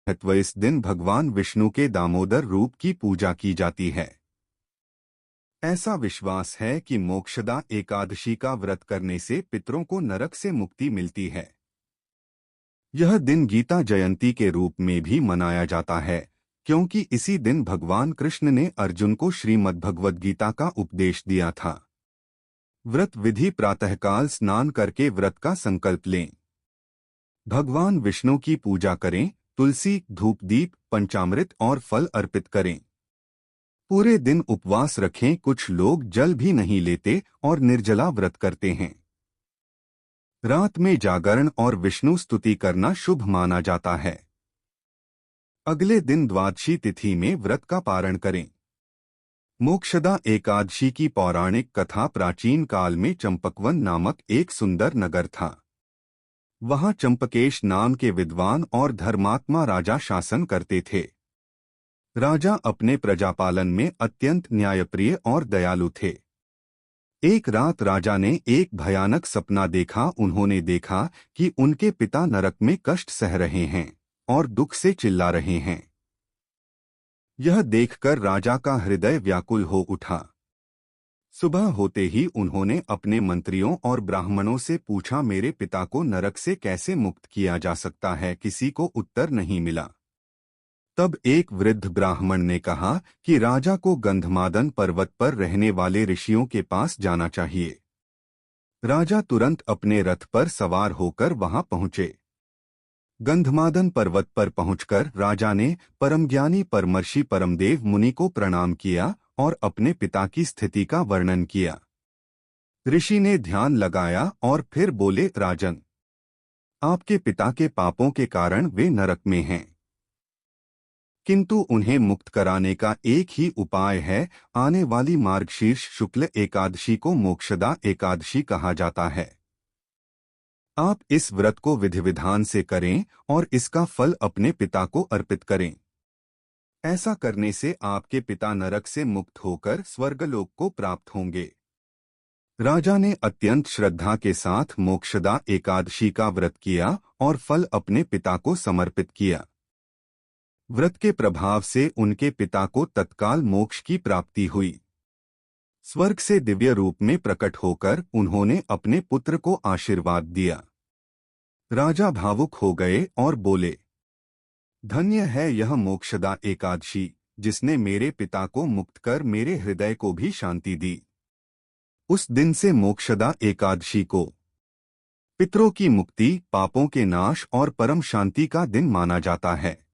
महत्व इस दिन भगवान विष्णु के दामोदर रूप की पूजा की जाती है। ऐसा विश्वास है कि मोक्षदा एकादशी का व्रत करने से पितरों को नरक से मुक्ति मिलती है। यह दिन गीता जयंती के रूप में भी मनाया जाता है, क्योंकि इसी दिन भगवान कृष्ण ने अर्जुन को श्रीमद्भगवद गीता का उपदेश दिया था। व्रत विधि: प्रातःकाल स्नान करके व्रत का संकल्प लें। भगवान विष्णु की पूजा करें, तुलसी, धूप दीप, पंचामृत और फल अर्पित करें। पूरे दिन उपवास रखें, कुछ लोग जल भी नहीं लेते और निर्जला व्रत करते हैं। रात में जागरण और विष्णु स्तुति करना शुभ माना जाता है। अगले दिन द्वादशी तिथि में व्रत का पारण करें। मोक्षदा एकादशी की पौराणिक कथा: प्राचीन काल में चंपकवन नामक एक सुंदर नगर था। वहां चंपकेश नाम के विद्वान और धर्मात्मा राजा शासन करते थे। राजा अपने प्रजापालन में अत्यंत न्यायप्रिय और दयालु थे। एक रात राजा ने एक भयानक सपना देखा। उन्होंने देखा कि उनके पिता नरक में कष्ट सह रहे हैं और दुख से चिल्ला रहे हैं। यह देखकर राजा का हृदय व्याकुल हो उठा। सुबह होते ही उन्होंने अपने मंत्रियों और ब्राह्मणों से पूछा, मेरे पिता को नरक से कैसे मुक्त किया जा सकता है? किसी को उत्तर नहीं मिला। तब एक वृद्ध ब्राह्मण ने कहा कि राजा को गंधमादन पर्वत पर रहने वाले ऋषियों के पास जाना चाहिए। राजा तुरंत अपने रथ पर सवार होकर वहां पहुंचे। गंधमादन पर्वत पर पहुंचकर राजा ने परमज्ञानी परमर्षि परमदेव मुनि को प्रणाम किया और अपने पिता की स्थिति का वर्णन किया। ऋषि ने ध्यान लगाया और फिर बोले, राजन, आपके पिता के पापों के कारण वे नरक में हैं, किंतु उन्हें मुक्त कराने का एक ही उपाय है। आने वाली मार्गशीर्ष शुक्ल एकादशी को मोक्षदा एकादशी कहा जाता है। आप इस व्रत को विधि विधान से करें और इसका फल अपने पिता को अर्पित करें। ऐसा करने से आपके पिता नरक से मुक्त होकर स्वर्गलोक को प्राप्त होंगे। राजा ने अत्यंत श्रद्धा के साथ मोक्षदा एकादशी का व्रत किया और फल अपने पिता को समर्पित किया। व्रत के प्रभाव से उनके पिता को तत्काल मोक्ष की प्राप्ति हुई। स्वर्ग से दिव्य रूप में प्रकट होकर उन्होंने अपने पुत्र को आशीर्वाद दिया। राजा भावुक हो गए और बोले, धन्य है यह मोक्षदा एकादशी, जिसने मेरे पिता को मुक्त कर मेरे हृदय को भी शांति दी। उस दिन से मोक्षदा एकादशी को पितरों की मुक्ति, पापों के नाश और परम शांति का दिन माना जाता है।